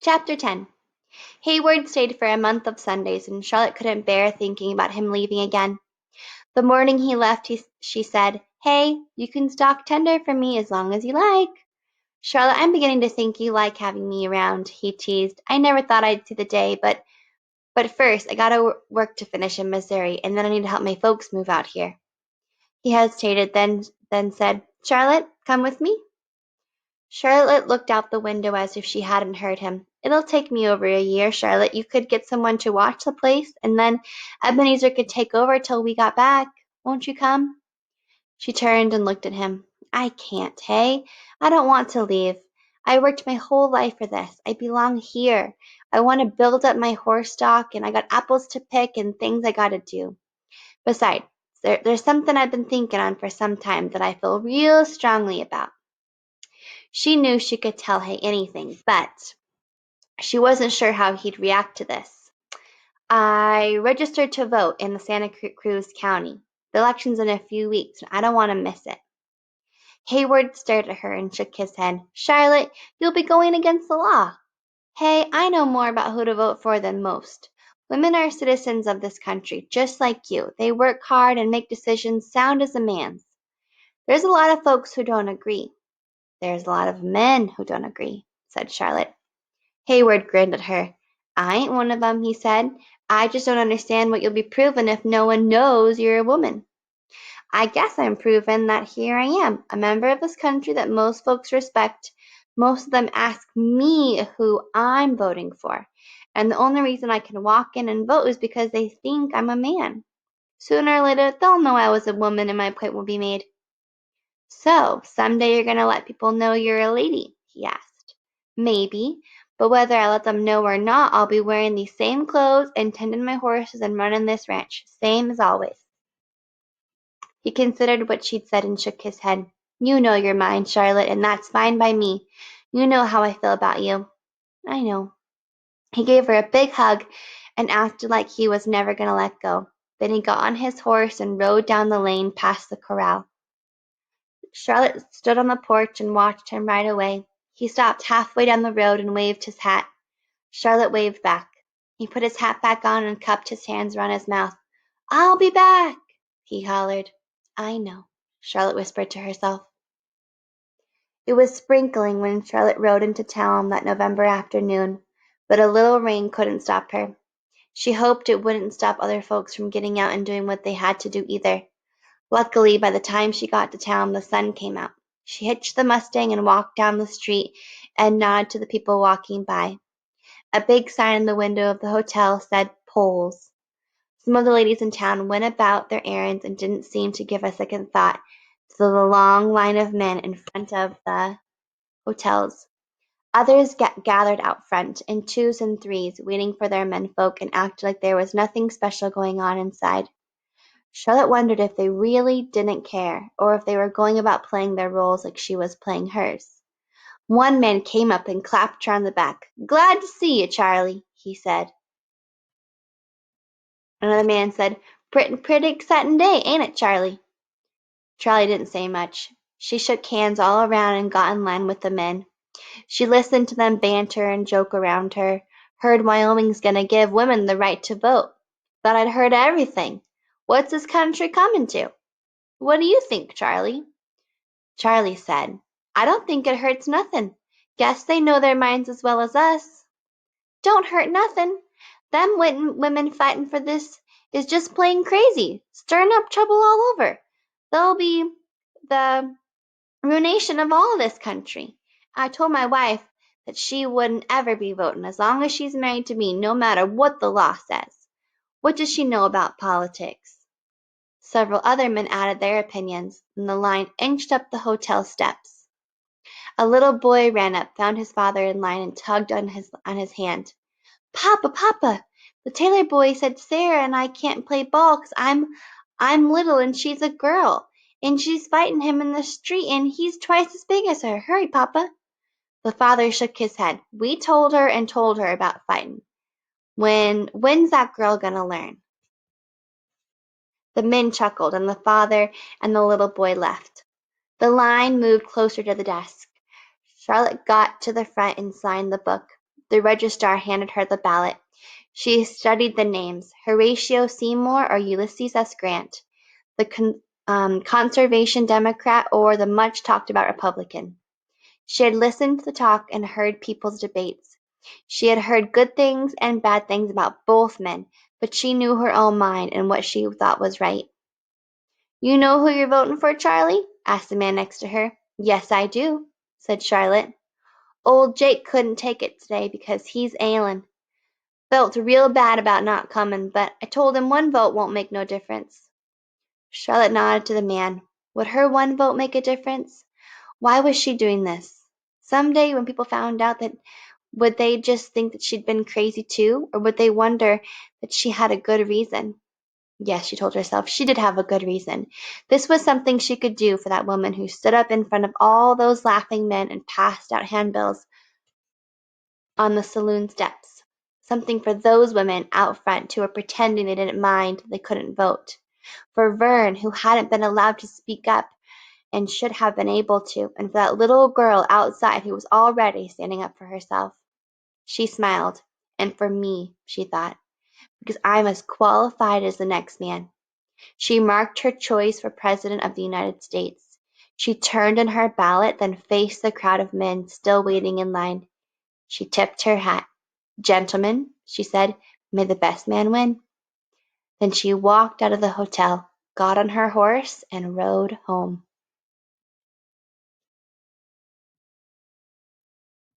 Chapter 10. Hayward stayed for a month of Sundays, and Charlotte couldn't bear thinking about him leaving again. The morning he left, she said, "Hey, you can stalk Tender for me as long as you like." "Charlotte, I'm beginning to think you like having me around," he teased. "I never thought I'd see the day, but first, I gotta work to finish in Missouri, and then I need to help my folks move out here." He hesitated, then said, "Charlotte, come with me?" Charlotte looked out the window as if she hadn't heard him. "It'll take me over a year, Charlotte. You could get someone to watch the place, and then Ebenezer could take over till we got back. Won't you come?" She turned and looked at him. "I can't, hey? I don't want to leave. I worked my whole life for this. I belong here. I want to build up my horse stock, and I got apples to pick and things I gotta do. Besides, there's something I've been thinking on for some time that I feel real strongly about." She knew she could tell Hay anything, but she wasn't sure how he'd react to this. "I registered to vote in the Santa Cruz County. The election's in a few weeks, and I don't want to miss it." Hayward stared at her and shook his head. "Charlotte, you'll be going against the law." "Hey, I know more about who to vote for than most. Women are citizens of this country, just like you. They work hard and make decisions sound as a man's." "There's a lot of folks who don't agree." "There's a lot of men who don't agree," said Charlotte. Hayward grinned at her. "I ain't one of 'em," he said. "I just don't understand what you'll be proving if no one knows you're a woman." "I guess I'm proving that here I am, a member of this country that most folks respect. Most of them ask me who I'm voting for, and the only reason I can walk in and vote is because they think I'm a man. Sooner or later, they'll know I was a woman and my point will be made." "So, someday you're gonna let people know you're a lady?" he asked. "Maybe, but whether I let them know or not, I'll be wearing these same clothes and tending my horses and running this ranch, same as always." He considered what she'd said and shook his head. "You know you're mine, Charlotte, and that's fine by me. You know how I feel about you." "I know." He gave her a big hug and acted like he was never going to let go. Then he got on his horse and rode down the lane past the corral. Charlotte stood on the porch and watched him ride away. He stopped halfway down the road and waved his hat. Charlotte waved back. He put his hat back on and cupped his hands around his mouth. "I'll be back," he hollered. "I know," Charlotte whispered to herself. It was sprinkling when Charlotte rode into town that November afternoon, but a little rain couldn't stop her. She hoped it wouldn't stop other folks from getting out and doing what they had to do either. Luckily, by the time she got to town, the sun came out. She hitched the Mustang and walked down the street and nodded to the people walking by. A big sign in the window of the hotel said "Polls." Some of the ladies in town went about their errands and didn't seem to give a second thought to the long line of men in front of the hotels. Others gathered out front, in twos and threes, waiting for their menfolk and acted like there was nothing special going on inside. Charlotte wondered if they really didn't care, or if they were going about playing their roles like she was playing hers. One man came up and clapped her on the back. "Glad to see you, Charlie," he said. Another man said, Pretty exciting day, ain't it, Charlie?" Charlie didn't say much. She shook hands all around and got in line with the men. She listened to them banter and joke around her. "Heard Wyoming's gonna give women the right to vote. Thought I'd heard everything. What's this country coming to? What do you think, Charlie?" Charlie said, "I don't think it hurts nothin'. Guess they know their minds as well as us." "Don't hurt nothin'. Them women fightin' for this is just plain crazy, stirrin' up trouble all over. They'll be the ruination of all this country. I told my wife that she wouldn't ever be votin' as long as she's married to me, no matter what the law says. What does she know about politics?" Several other men added their opinions, and the line inched up the hotel steps. A little boy ran up, found his father in line, and tugged on his hand. "Papa, Papa, the Taylor boy said Sarah and I can't play ball 'cause I'm little and she's a girl, and she's fighting him in the street and he's twice as big as her. Hurry, Papa." The father shook his head. "We told her and told her about fighting. When's that girl gonna learn?" The men chuckled, and the father and the little boy left. The line moved closer to the desk. Charlotte got to the front and signed the book. The registrar handed her the ballot. She studied the names: Horatio Seymour or Ulysses S. Grant, the Conservation Democrat or the much-talked-about Republican. She had listened to the talk and heard people's debates. She had heard good things and bad things about both men, but she knew her own mind and what she thought was right. "You know who you're voting for, Charlie?" asked the man next to her. "Yes, I do," said Charlotte. "Old Jake couldn't take it today because he's ailin'. Felt real bad about not comin', but I told him one vote won't make no difference." Charlotte nodded to the man. Would her one vote make a difference? Why was she doing this? Some day when people found out that, would they just think that she'd been crazy too, or would they wonder that she had a good reason? Yes, she told herself, she did have a good reason. This was something she could do for that woman who stood up in front of all those laughing men and passed out handbills on the saloon steps. Something for those women out front who were pretending they didn't mind they couldn't vote. For Vern, who hadn't been allowed to speak up and should have been able to, and for that little girl outside who was already standing up for herself. She smiled. And for me, she thought, because I'm as qualified as the next man. She marked her choice for President of the United States. She turned in her ballot, then faced the crowd of men still waiting in line. She tipped her hat. "Gentlemen," she said, "may the best man win." Then she walked out of the hotel, got on her horse, and rode home.